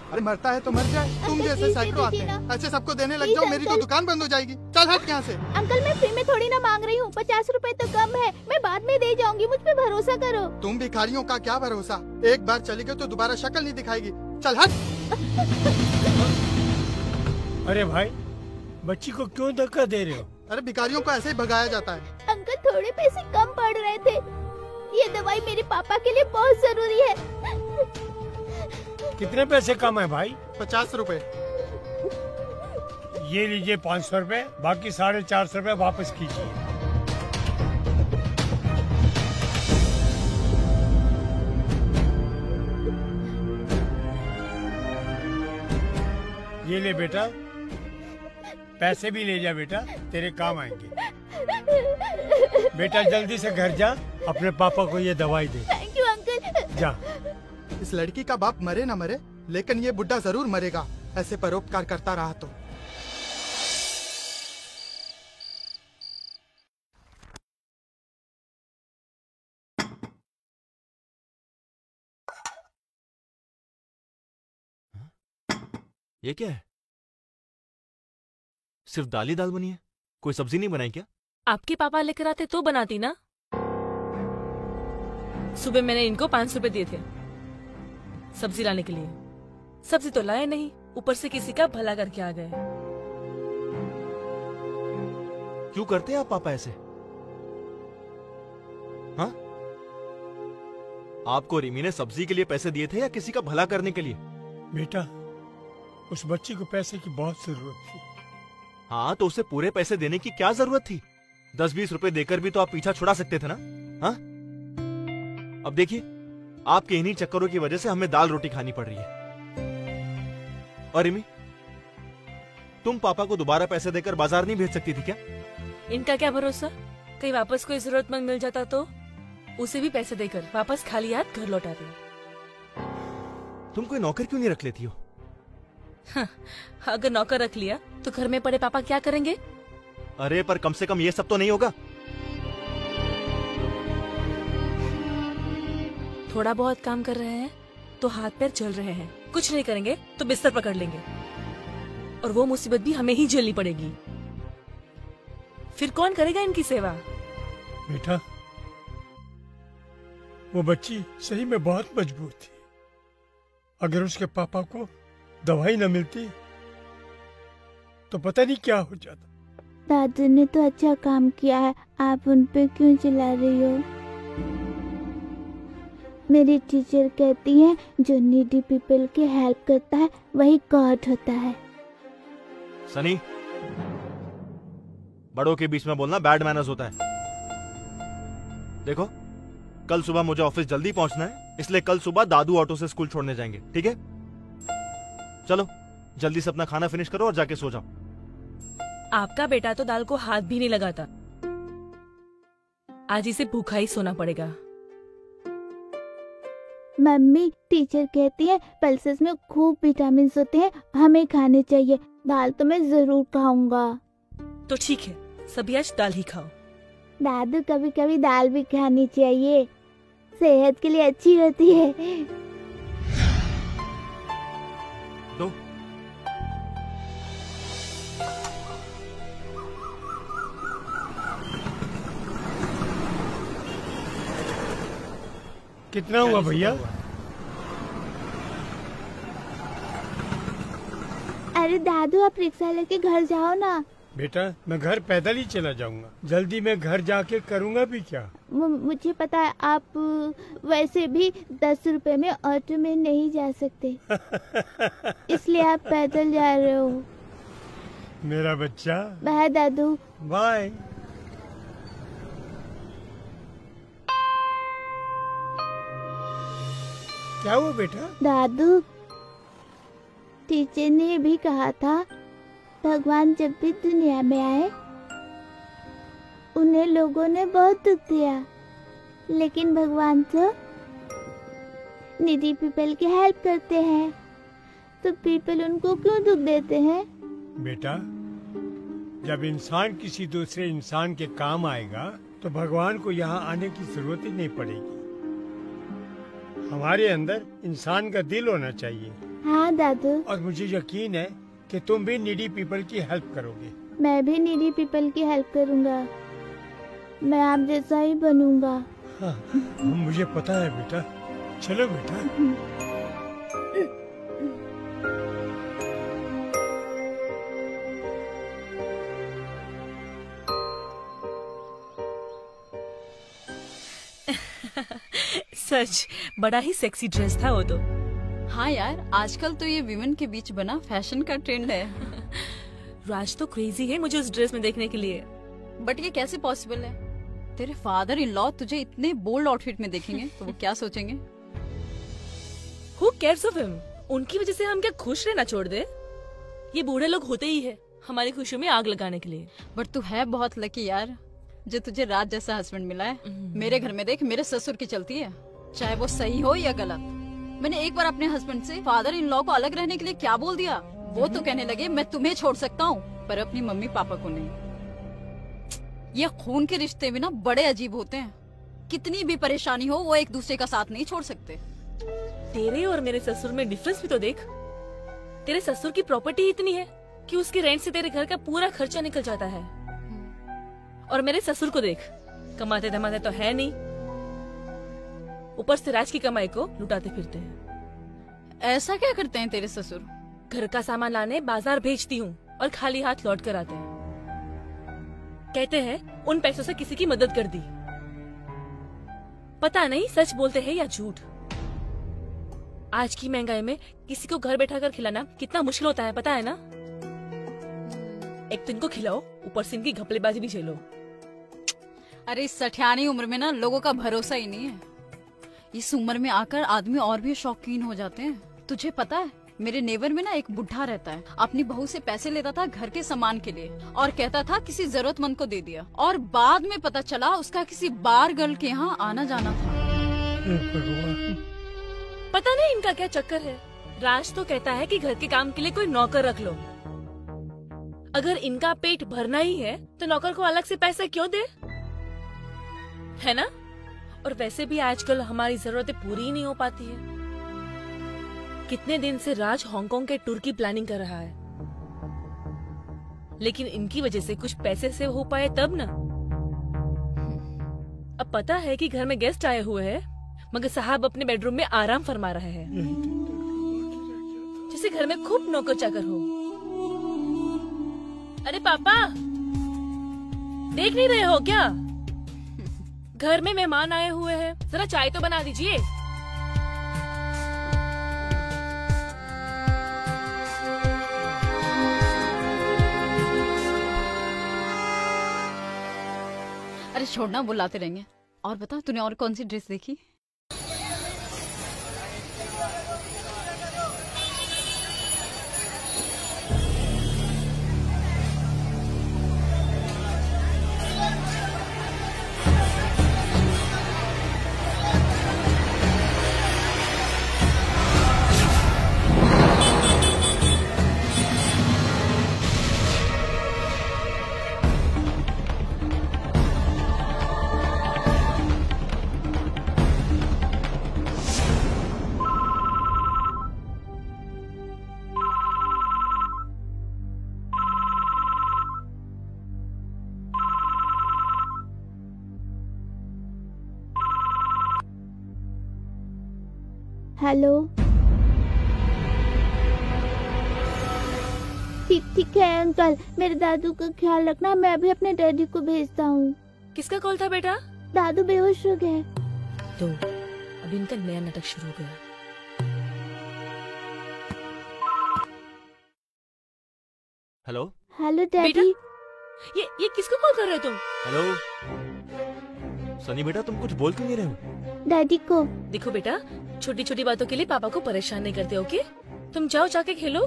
अरे मरता है तो मर जाए, तुम जैसे सैकड़ों आते हैं, ऐसे सबको देने लग जाओ, मेरी तो दुकान बंद हो जाएगी। चल हट यहाँ से। अंकल मैं फ्री में थोड़ी ना मांग रही हूँ, 50 रुपए तो कम है, मैं बाद में दे जाऊंगी, मुझ पे भरोसा करो। तुम भिखारियों का क्या भरोसा, एक बार चली गई तो दोबारा शक्ल नहीं दिखाएगी। चल हट। अरे भाई, बच्ची को क्यों धक्का दे रहे हो? अरे भिखारियों को ऐसे ही भगाया जाता है। अंकल थोड़े पैसे कम पड़ रहे थे, ये दवाई मेरे पापा के लिए बहुत जरूरी है। कितने पैसे कम है भाई? 50 रुपए। ये लीजिए 500 रुपए, बाकी 450 रुपए वापस कीजिए। ये ले बेटा, पैसे भी ले जा बेटा, तेरे काम आएंगे। बेटा जल्दी से घर जा, अपने पापा को ये दवाई दे। Thank you uncle. जा। इस लड़की का बाप मरे ना मरे, लेकिन ये बुड्ढा जरूर मरेगा, ऐसे परोपकार करता रहा तो। ये क्या है? सिर्फ दाल ही दाल बनी है, कोई सब्जी नहीं बनाई क्या? आपके पापा लेकर आते तो बनाती ना। सुबह मैंने इनको 500 रुपए दिए थे सब्जी लाने के लिए, सब्जी तो लाए नहीं, ऊपर से किसी का भला करके आ गए। क्यों करते हैं आप पापा ऐसे? हाँ? आपको रिमी ने सब्जी के लिए पैसे दिए थे या किसी का भला करने के लिए? बेटा, उस बच्ची को पैसे की बहुत जरूरत थी। हाँ, तो उसे पूरे पैसे देने की क्या जरूरत थी? 10-20 रुपए देकर भी तो आप पीछा छुड़ा सकते थे ना। हाँ? अब देखिए, आपके इन्हीं चक्करों की वजह से हमें दाल रोटी खानी पड़ रही है। और रिमी, तुम पापा को दोबारा पैसे देकर बाजार नहीं भेज सकती थी क्या? इनका क्या भरोसा, कहीं वापस कोई जरूरतमंद मिल जाता तो उसे भी पैसे देकर वापस खाली हाथ घर लौटाते। तुम कोई नौकर क्यों नहीं रख लेती हो? हाँ, अगर नौकर रख लिया तो घर में पड़े पापा क्या करेंगे? अरे पर कम से कम ये सब तो नहीं होगा। थोड़ा बहुत काम कर रहे हैं तो हाथ पैर चल रहे हैं, कुछ नहीं करेंगे तो बिस्तर पकड़ लेंगे, और वो मुसीबत भी हमें ही झेलनी पड़ेगी। फिर कौन करेगा इनकी सेवा? बेटा, वो बच्ची सही में बहुत मजबूर थी। अगर उसके पापा को दवाई न मिलती तो पता नहीं क्या हो जाता। दादू ने तो अच्छा काम किया है, आप उन पे क्यों चिल्ला रही हो? मेरी टीचर कहती है जो नीडी पीपल की हेल्प करता है वही गॉड होता है। सनी, बड़ों के बीच में बोलना बैड मैनर्स होता है। देखो, कल सुबह मुझे ऑफिस जल्दी पहुंचना है, इसलिए कल सुबह दादू ऑटो से स्कूल छोड़ने जाएंगे, ठीक है? चलो जल्दी से अपना खाना फिनिश करो और जाके सो जाओ। आपका बेटा तो दाल को हाथ भी नहीं लगाता, आज इसे भूखा ही सोना पड़ेगा। मम्मी, टीचर कहती है पल्सेस में खूब विटामिन होते हैं, हमें खाने चाहिए। दाल तो मैं जरूर खाऊंगा। तो ठीक है, सभी आज दाल ही खाओ। दादू, कभी कभी दाल भी खानी चाहिए, सेहत के लिए अच्छी होती है। दो। कितना हुआ भैया? अरे दादू, आप रिक्शा लेके घर जाओ ना। बेटा, मैं घर पैदल ही चला जाऊंगा, जल्दी मैं घर जाके करूंगा भी क्या? मुझे पता है, आप वैसे भी 10 रुपए में ऑटो में नहीं जा सकते, इसलिए आप पैदल जा रहे हो। मेरा बच्चा। बाय दादू। बाय। क्या हुआ बेटा? दादू, टीचर ने भी कहा था भगवान जब भी दुनिया में आए उन्हें लोगों ने बहुत दुख दिया, लेकिन भगवान तो नीडी पीपल की हेल्प करते हैं, तो पीपल उनको क्यों दुख देते हैं? बेटा, जब इंसान किसी दूसरे इंसान के काम आएगा तो भगवान को यहाँ आने की जरूरत ही नहीं पड़ेगी। हमारे अंदर इंसान का दिल होना चाहिए, हाँ दादू, और मुझे यकीन है कि तुम भी नीडी पीपल की हेल्प करोगे। मैं भी नीडी पीपल की हेल्प करूँगा। मैं आप जैसा ही बनूंगा। हाँ, मुझे पता है बेटा। चलो बेटा। सच बड़ा ही सेक्सी ड्रेस था वो तो। हाँ यार, आजकल तो ये विमेन के बीच बना फैशन का ट्रेंड है। राज तो क्रेजी है मुझे उस ड्रेस में देखने के लिए। बट ये कैसे पॉसिबल है? तेरे फादर इन लॉ तुझे इतने बोल्ड आउटफिट में देखेंगे तो वो क्या सोचेंगे? Who cares of him? उनकी वजह से हम क्या खुश रहना छोड़ दे? ये बूढ़े लोग होते ही है हमारी खुशियों में आग लगाने के लिए। बट तू है बहुत लकी यार जो तुझे राज जैसा हस्बैंड मिला है। मेरे घर में देख, मेरे ससुर की चलती है, चाहे वो सही हो या गलत। मैंने एक बार अपने हस्बैंड से फादर इन लॉ को अलग रहने के लिए क्या बोल दिया, वो तो कहने लगे मैं तुम्हें छोड़ सकता हूँ पर अपनी मम्मी पापा को नहीं। ये खून के रिश्ते भी ना बड़े अजीब होते हैं। कितनी भी परेशानी हो वो एक दूसरे का साथ नहीं छोड़ सकते। तेरे और मेरे ससुर में डिफरेंस भी तो देख। तेरे ससुर की प्रॉपर्टी इतनी है कि उसके रेंट से तेरे घर का पूरा खर्चा निकल जाता है, और मेरे ससुर को देख, कमाते धमाते तो है नहीं, ऊपर से राज की कमाई को लुटाते फिरते हैं। ऐसा क्या करते हैं तेरे ससुर? घर का सामान लाने बाजार भेजती हूँ और खाली हाथ लौट कर आते हैं। कहते हैं उन पैसों से किसी की मदद कर दी। पता नहीं सच बोलते हैं या झूठ। आज की महंगाई में किसी को घर बैठा कर खिलाना कितना मुश्किल होता है पता है ना। एक तो इनको खिलाओ, ऊपर से इनकी घपलेबाजी भी झेलो। अरे इस सठियानी उम्र में ना लोगों का भरोसा ही नहीं है। इस उम्र में आकर आदमी और भी शौकीन हो जाते हैं। तुझे पता है मेरे नेबर में ना एक बुढ़ा रहता है, अपनी बहू से पैसे लेता था घर के सामान के लिए और कहता था किसी जरूरतमंद को दे दिया, और बाद में पता चला उसका किसी बार गर्ल के यहाँ आना जाना था। पता नहीं इनका क्या चक्कर है। राज तो कहता है कि घर के काम के लिए कोई नौकर रख लो। अगर इनका पेट भरना ही है तो नौकर को अलग से पैसे क्यों दे, है ना। और वैसे भी आजकल हमारी जरूरतें पूरी ही नहीं हो पाती है। कितने दिन से राज हांगकांग के टूर की प्लानिंग कर रहा है, लेकिन इनकी वजह से कुछ पैसे सेव हो पाए तब ना। अब पता है कि घर में गेस्ट आए हुए हैं, मगर साहब अपने बेडरूम में आराम फरमा रहे हैं, जैसे घर में खूब नौकर चाकर हो। अरे पापा, देख नहीं रहे हो क्या? घर में मेहमान आए हुए हैं, जरा चाय तो बना दीजिए। अरे छोड़ना, बुलाते रहेंगे। और बता, तूने और कौन सी ड्रेस देखी? हेलो, ठीक है अंकल, मेरे दादू का ख्याल रखना। मैं अभी अपने डैडी को भेजता हूँ। किसका कॉल था बेटा? दादू बेहोश हो गए। तो अभी इनका नया नाटक शुरू हो गया। हेलो हेलो बेटा, डैडी। ये किसको कॉल कर रहे हो तुम? हेलो सनी बेटा, तुम कुछ बोल क्यों नहीं रहे हो? डैडी को। देखो बेटा, छोटी छोटी बातों के लिए पापा को परेशान नहीं करते, ओके? तुम जाओ, जाके खेलो,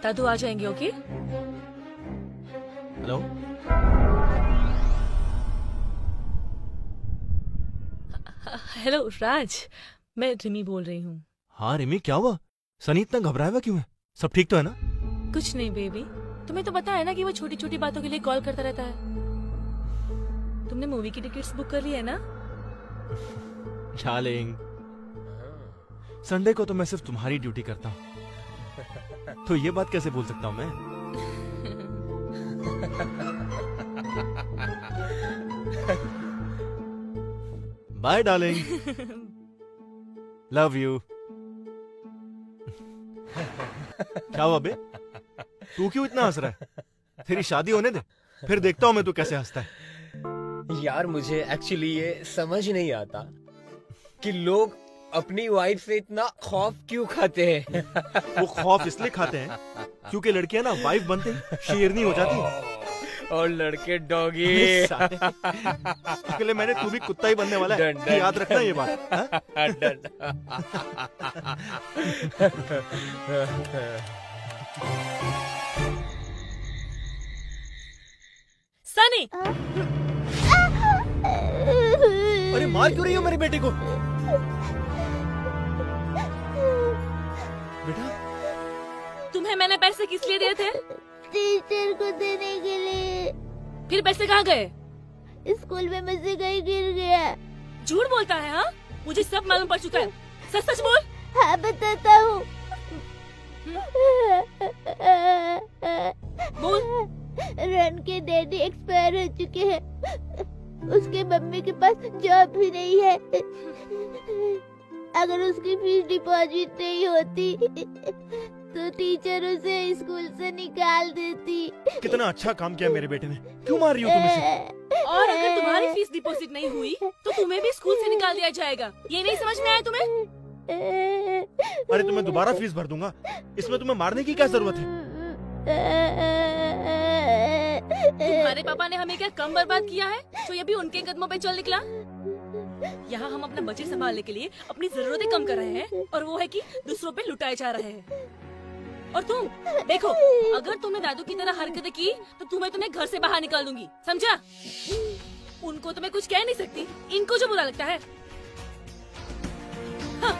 दादू आ जाएंगे, ओके? हेलो हेलो राज, मैं रिमी बोल रही हूँ। हाँ रिमी, क्या हुआ? सनी इतना घबराया हुआ क्यों है? सब ठीक तो है ना? कुछ नहीं बेबी, तुम्हें तो पता है ना कि वो छोटी छोटी बातों के लिए कॉल करता रहता है। तुमने मूवी की टिकट्स बुक कर ली है ना? डार्लिंग, संडे को तो मैं सिर्फ तुम्हारी ड्यूटी करता हूँ, तो ये बात कैसे बोल सकता हूँ मैं? Bye darling, love you. क्या हुआ बे? तू क्यों इतना हंस रहा है? तेरी शादी होने दे, फिर देखता हूं मैं तू कैसे हंसता है। यार मुझे एक्चुअली ये समझ नहीं आता कि लोग अपनी वाइफ से इतना खौफ क्यों खाते हैं। वो खौफ इसलिए खाते हैं क्योंकि लड़कियां ना वाइफ बनते ही शेरनी हो जाती है और लड़के डॉगी। अगले महीने तू भी कुत्ता ही बनने वाला है, डन, डन, याद रखना ये बात। डन। सनी, अरे मार क्यों रही हो मेरे बेटे को? बेटा, तुम्हें मैंने पैसे किस लिए दिए थे? टीचर को देने के लिए। फिर पैसे कहाँ गए? स्कूल में मुझसे कहीं गिर गया। झूठ बोलता है। हाँ, मुझे सब मालूम पड़ चुका है। सच सच बोल। हाँ बताता हूँ। बोल। रन के डैडी एक्सपायर हो चुके हैं। उसके मम्मी के पास जॉब भी नहीं है। अगर उसकी फीस डिपॉजिट नहीं होती तो टीचर उसे स्कूल से निकाल देती। कितना अच्छा काम किया मेरे बेटे ने। क्यों मार रही हो तुम इसे? और अगर तुम्हारी फीस डिपॉजिट नहीं हुई तो तुम्हें भी स्कूल से निकाल दिया जाएगा। ये नहीं समझ में आया तुम्हें? अरे तुम्हें दोबारा फीस भर दूंगा, इसमें तुम्हें मारने की क्या जरूरत है? तुम्हारे पापा ने हमें क्या कम बर्बाद किया है तो ये भी उनके कदमों पे चल निकला। यहाँ हम अपना बजट संभालने के लिए अपनी जरूरतें कम कर रहे हैं और वो है कि दूसरों पे लुटाए जा रहे हैं। और तुम देखो, अगर तुमने दादू की तरह हरकतें की तो तुम्हें घर से बाहर निकाल दूंगी, समझा? उनको तो मैं कुछ कह नहीं सकती, इनको जो बुरा लगता है। हाँ।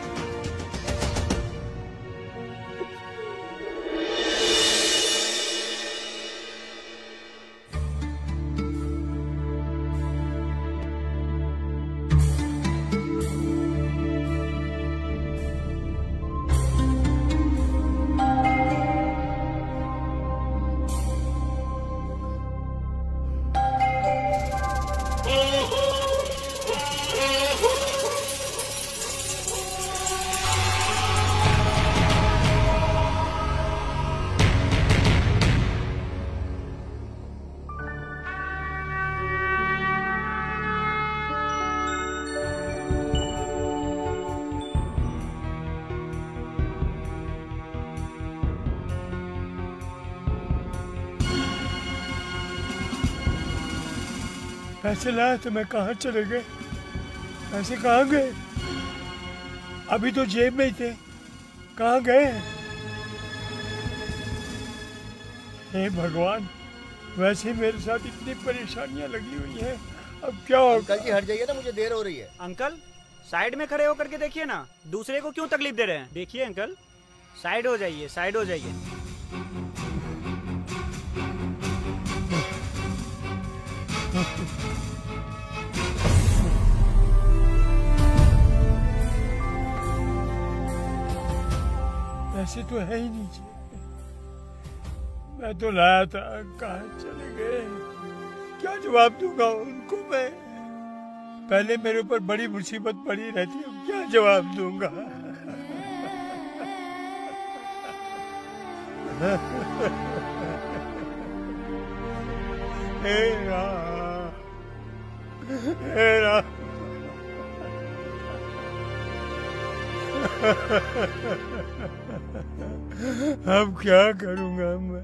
पैसे लाए तो मैं कहाँ चले गए? पैसे कहाँ गए? अभी तो जेब में ही थे, कहाँ गए? हे भगवान, वैसे ही मेरे साथ इतनी परेशानियां लगी हुई हैं, अब क्या होगा? अंकल जी हट जाइए ना, मुझे देर हो रही है। अंकल साइड में खड़े होकर के देखिए ना, दूसरे को क्यों तकलीफ दे रहे हैं? देखिए अंकल, साइड हो जाइए, साइड हो जाइए। ऐसे तो है ही नहीं जी। मैं तो लाया था, कहाँ चले गए? क्या जवाब दूंगा उनको मैं? पहले मेरे ऊपर बड़ी मुसीबत पड़ी रहती है, क्या जवाब दूंगा? हे राम, हे राम। अब क्या करूंगा मैं?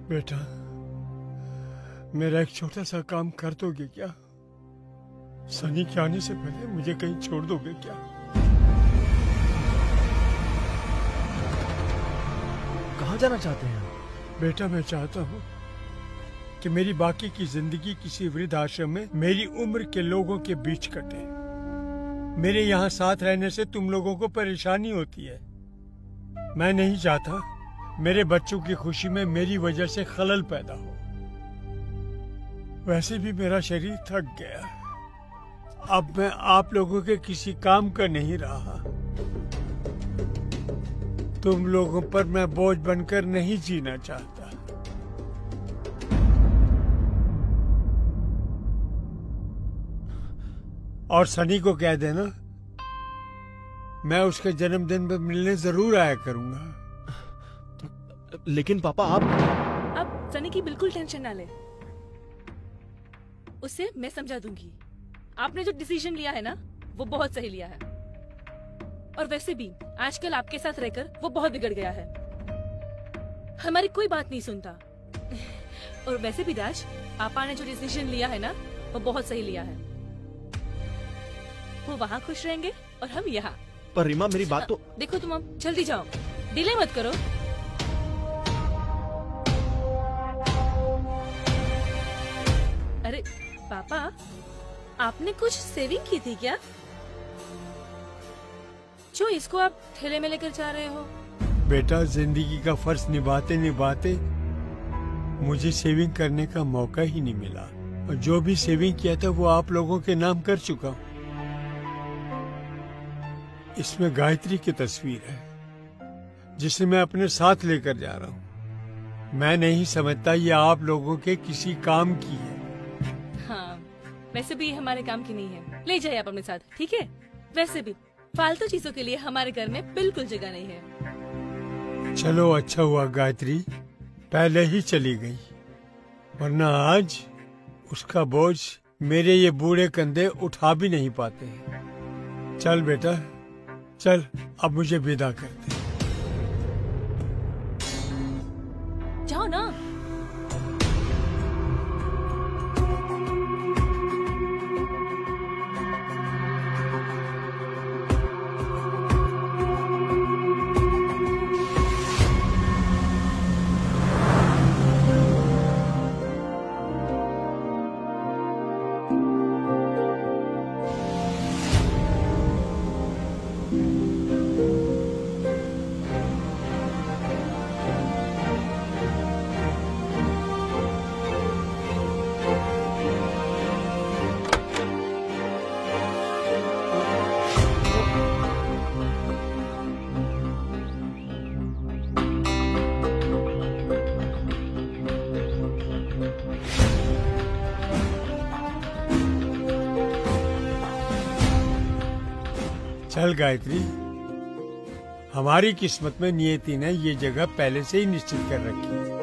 बेटा, मेरा एक छोटा सा काम कर दोगे क्या? सनी के आने से पहले मुझे कहीं छोड़ दोगे क्या? कहाँ जाना चाहते हैं? बेटा, मैं चाहता हूँ कि मेरी बाकी की जिंदगी किसी वृद्ध आश्रम में मेरी उम्र के लोगों के बीच कटे। मेरे यहाँ साथ रहने से तुम लोगों को परेशानी होती है। मैं नहीं चाहता मेरे बच्चों की खुशी में मेरी वजह से खलल पैदा हो। वैसे भी मेरा शरीर थक गया। अब मैं आप लोगों के किसी काम का नहीं रहा। तुम लोगों पर मैं बोझ बनकर नहीं जीना चाहता। और सनी को कह देना मैं उसके जन्मदिन पर मिलने जरूर आया करूंगा। लेकिन पापा आप सनी की बिल्कुल टेंशन ना ले, उसे मैं समझा दूंगी। आपने जो डिसीजन लिया है ना, वो बहुत सही लिया है। और वैसे भी आजकल आपके साथ रहकर वो बहुत बिगड़ गया है, हमारी कोई बात नहीं सुनता। और वैसे भी राज, पापा ने जो डिसीजन लिया है ना, वो बहुत सही लिया है। वो वहाँ खुश रहेंगे और हम यहाँ। पर रीमा, मेरी बात तो देखो, तुम अब जल्दी जाओ, डिले मत करो। अरे पापा, आपने कुछ सेविंग की थी क्या, जो इसको आप ठेले में लेकर जा रहे हो? बेटा, जिंदगी का फर्ज निभाते निभाते मुझे सेविंग करने का मौका ही नहीं मिला। और जो भी सेविंग किया था वो आप लोगों के नाम कर चुका हूँ। इसमें गायत्री की तस्वीर है, जिसे मैं अपने साथ लेकर जा रहा हूँ। मैं नहीं समझता ये आप लोगों के किसी काम की है। हाँ, वैसे भी ये हमारे काम की नहीं है। ले जाइए आप अपने साथ, ठीक है? वैसे भी फालतू चीजों के लिए हमारे घर में बिल्कुल जगह नहीं है। चलो, अच्छा हुआ गायत्री पहले ही चली गई, वरना आज उसका बोझ मेरे ये बूढ़े कंधे उठा भी नहीं पाते। चल बेटा, चल, अब मुझे विदा कर दे। जाओ ना। चल गायत्री, हमारी किस्मत में नियति ने ये जगह पहले से ही निश्चित कर रखी है।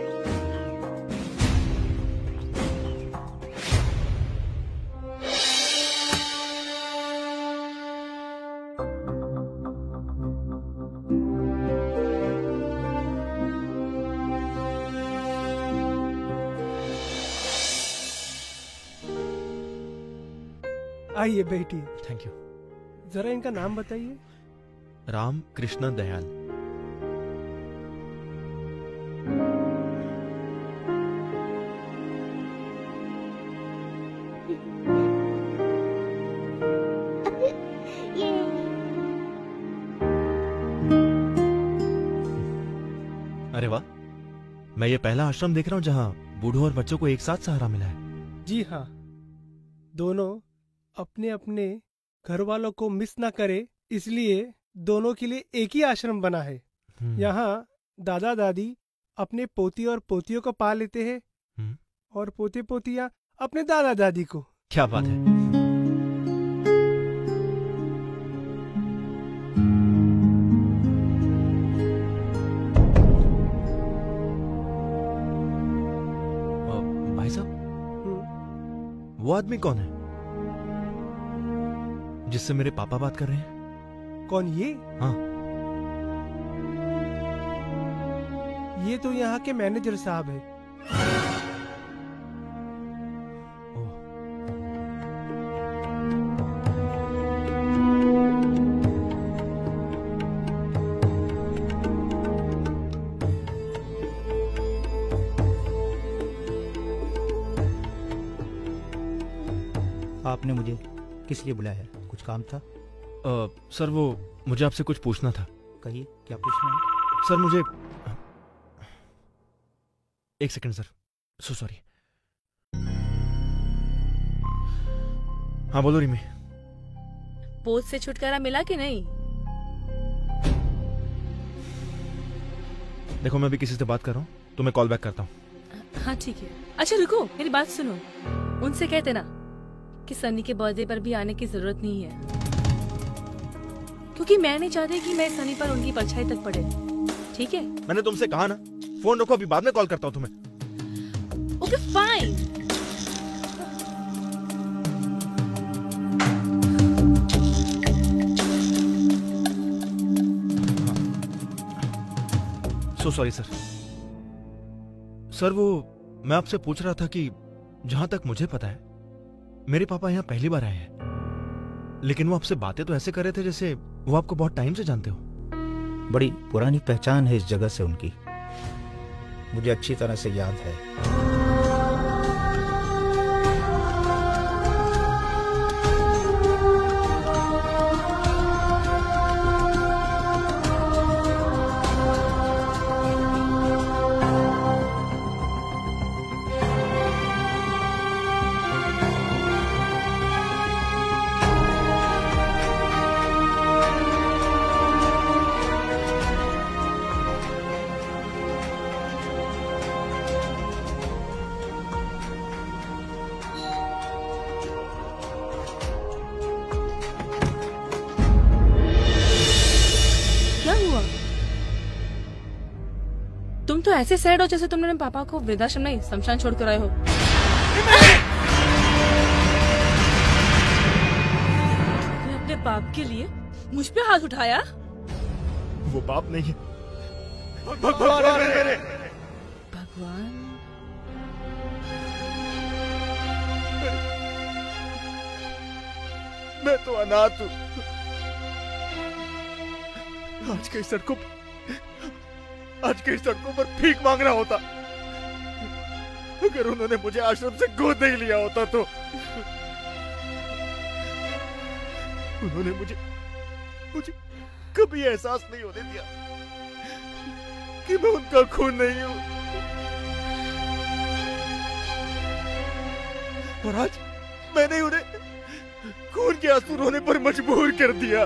आइए बेटी। Thank you. जरा इनका नाम बताइए। राम कृष्ण दयाल। अरे वाह, मैं ये पहला आश्रम देख रहा हूँ जहाँ बूढ़ों और बच्चों को एक साथ सहारा मिला है। जी हाँ, दोनों अपने अपने घर वालों को मिस ना करे, इसलिए दोनों के लिए एक ही आश्रम बना है। यहाँ दादा दादी अपने पोती और पोतियों को पाल लेते हैं और पोते पोतियाँ अपने दादा दादी को। क्या बात है। भाई साहब, वो आदमी कौन है जिससे मेरे पापा बात कर रहे हैं? कौन ये? हाँ, ये तो यहाँ के मैनेजर साहब है। आपने मुझे किस लिए बुलाया है? कुछ काम था? सर वो मुझे आपसे कुछ पूछना था। कहिए, क्या पूछना है? सर मुझे एक सेकंड सर, सो सॉरी। हाँ बोलो रिमी। पोज से छुटकारा मिला कि नहीं? देखो मैं भी किसी से बात कर रहा हूँ, तो मैं कॉल बैक करता हूँ। हाँ ठीक है। अच्छा रुको, मेरी बात सुनो। उनसे कहते ना कि सनी के बर्थडे पर भी आने की जरूरत नहीं है, क्योंकि मैं नहीं चाहती कि मैं सनी पर उनकी परछाई तक पड़े। ठीक है? मैंने तुमसे कहा ना, फोन रखो, अभी बाद में कॉल करता हूँ तुम्हें। Okay fine. So sorry sir. Sir वो मैं आपसे पूछ रहा था कि जहां तक मुझे पता है मेरे पापा यहाँ पहली बार आए हैं, लेकिन वो आपसे बातें तो ऐसे कर रहे थे जैसे वो आपको बहुत टाइम से जानते हो। बड़ी पुरानी पहचान है इस जगह से उनकी, मुझे अच्छी तरह से याद है। तुम तो ऐसे सैड हो जैसे तुमने पापा को वृद्धाश्रम नहीं शमशान छोड़ कर आए हो। तुमने अपने बाप के लिए मुझ पे हाथ उठाया? वो बाप नहीं है, भगवान। मैं तो अनाथ हूँ। आज कई सड़कों पर भीख मांग रहा होता। अगर उन्होंने मुझे आश्रम से गोद नहीं लिया होता तो उन्होंने मुझे कभी एहसास नहीं होने दिया कि मैं उनका खून नहीं हूं। और आज मैंने उन्हें खून के आंसू रोने पर मजबूर कर दिया।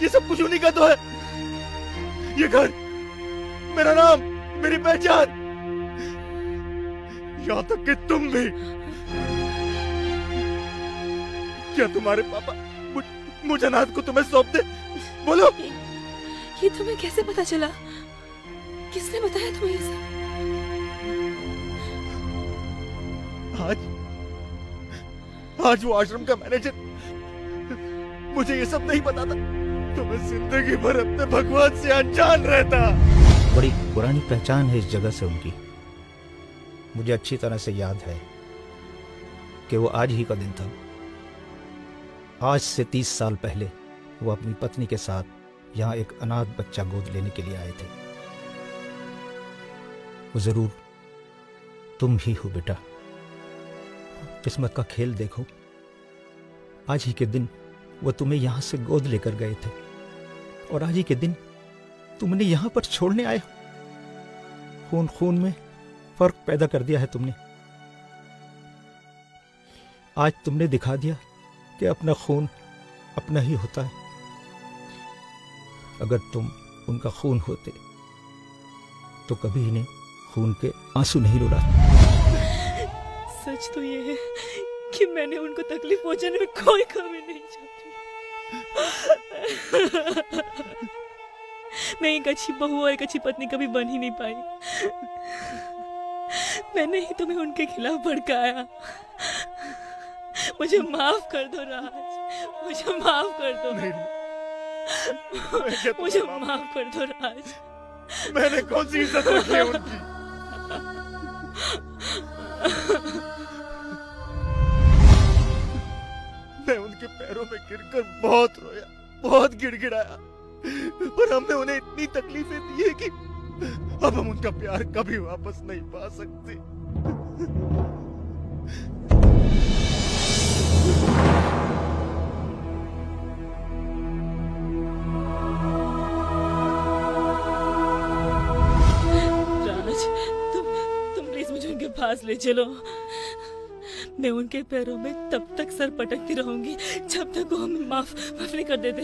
ये सब कुछ उन्हीं का तो है। ये घर, मेरा नाम, मेरी पहचान, यहां तक कि तुम भी। क्या तुम्हारे पापा मुझे अनाथ को तुम्हें सौंप दे? बोलो। ये तुम्हें कैसे पता चला? किसने बताया तुम्हें ये सब? आज वो आश्रम का मैनेजर मुझे ये सब नहीं बताता तो मैं जिंदगी भर अपने भगवान से अनजान रहता। बड़ी पुरानी पहचान है इस जगह से उनकी, मुझे अच्छी तरह से याद है कि वो आज ही का दिन था। आज से 30 साल पहले वो अपनी पत्नी के साथ यहाँ एक अनाथ बच्चा गोद लेने के लिए आए थे। वो जरूर तुम ही हो बेटा। किस्मत का खेल देखो, आज ही के दिन वो तुम्हें यहां से गोद लेकर गए थे और आज ही के दिन तुमने यहां पर छोड़ने आए हो। खून खून में फर्क पैदा कर दिया है तुमने। आज तुमने दिखा दिया कि अपना खून अपना ही होता है। अगर तुम उनका खून होते तो कभी इन्हें खून के आंसू नहीं रुलाते। सच तो ये है कि मैंने उनको तकलीफ पहुंचाने में कोई कमी नहीं चाहती। मैं एक अच्छी बहू और एक अच्छी पत्नी कभी बन ही नहीं पाई। मैंने ही तुम्हें उनके खिलाफ भड़काया। मुझे माफ कर दो राज, मुझे माफ कर दो। मुझे माफ कर दो राज। मैंने कौन सी इज्जत रखी है उनकी? मैं उनके पैरों में गिरकर बहुत रोया, बहुत गिड़गिड़ाया, और हमने उन्हें इतनी तकलीफें दी है कि अब हम उनका प्यार कभी वापस नहीं पा सकते। राज, तुम प्लीज मुझे उनके पास ले चलो। मैं उनके पैरों में तब तक सर पटकती रहूंगी जब तक वो हमें माफ नहीं कर देते।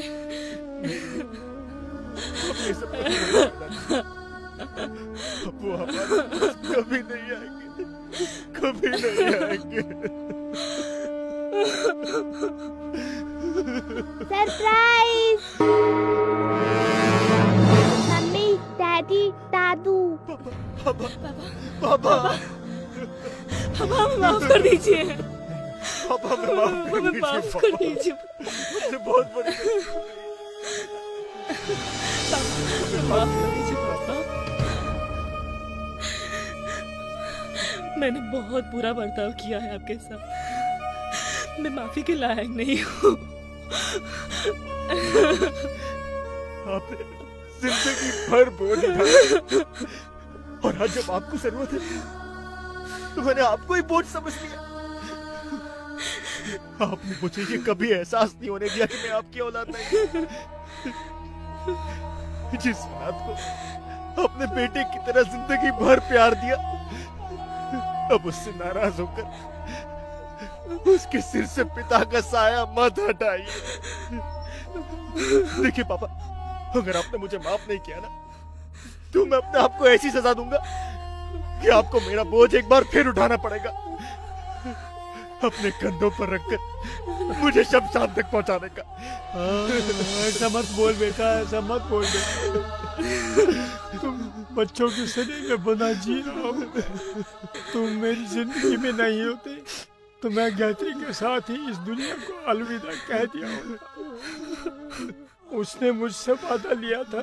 वो हमारे पास कभी नहीं आएंगे, कभी नहीं आएंगे। सरप्राइज! मम्मी, डैडी, दादू। पापा, पापा हमें माफ कर दीजिए। पापा हमें माफ कर दीजिए। मुझसे बहुत बड़ी माफ कर दीजिए पापा। मैंने बहुत बुरा बर्ताव किया है आपके साथ। मैं माफी के लायक नहीं हूँ। आपने जिंदगी भर बोझ उठाया, और आज जब आपको जरूरत है तो मैंने आपको ही बोझ समझ लिया। आपने मुझे ये कभी एहसास नहीं होने दिया कि मैं आपकी औलाद नहीं। जिस औलाद को अपने बेटे की तरह जिंदगी भर प्यार दिया, अब उससे नाराज होकर उसके सिर से पिता का साया मत हटाइए। देखिए पापा, अगर आपने मुझे माफ नहीं किया ना, तो मैं अपने आप को ऐसी सजा दूंगा कि आपको मेरा बोझ एक बार फिर उठाना पड़ेगा, अपने कंधों पर रखकर मुझे शमशान तक पहुंचाने का। ऐसा मत बोल बेटा, ऐसा मत बोल बेटा। तुम बच्चों की सदी में बना जी रहा हो। तुम मेरी जिंदगी में नहीं होते तो मैं गायत्री के साथ ही इस दुनिया को अलविदा कह दिया होता। उसने मुझसे वादा लिया था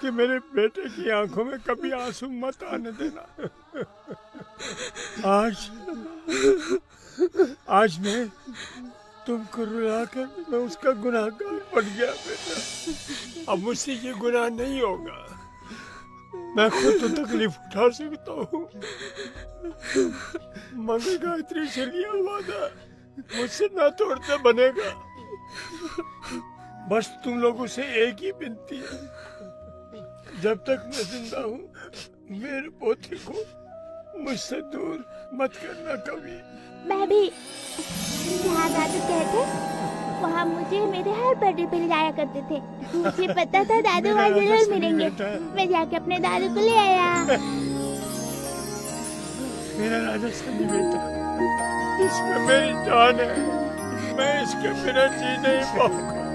कि मेरे बेटे की आंखों में कभी आंसू मत आने देना। आज मैं तुमको रुलाकर मैं उसका गुनाहगार बन गया बेटा। अब मुझसे ये गुनाह नहीं होगा। मैं खुद तो तकलीफ उठा सकता हूँ, मगर गायत्री से लिया वादा मुझसे ना तोड़ना बनेगा। बस तुम लोगों से एक ही विनती है, जब तक मैं जिंदा हूँ मेरे पोते को मुझसे दूर मत करना कभी। मैं भी जहाँ दादू कहते वहाँ मुझे मेरे हर बर्थडे पे ले जाया करते थे। मुझे पता था दादू वहाँ जरूर मिलेंगे। मैं जाके अपने दादू को ले आया। मेरा राजा सनी बेटा, इसमें मेरी जान है। मैं इसके बिना जी नहीं पाऊंगा।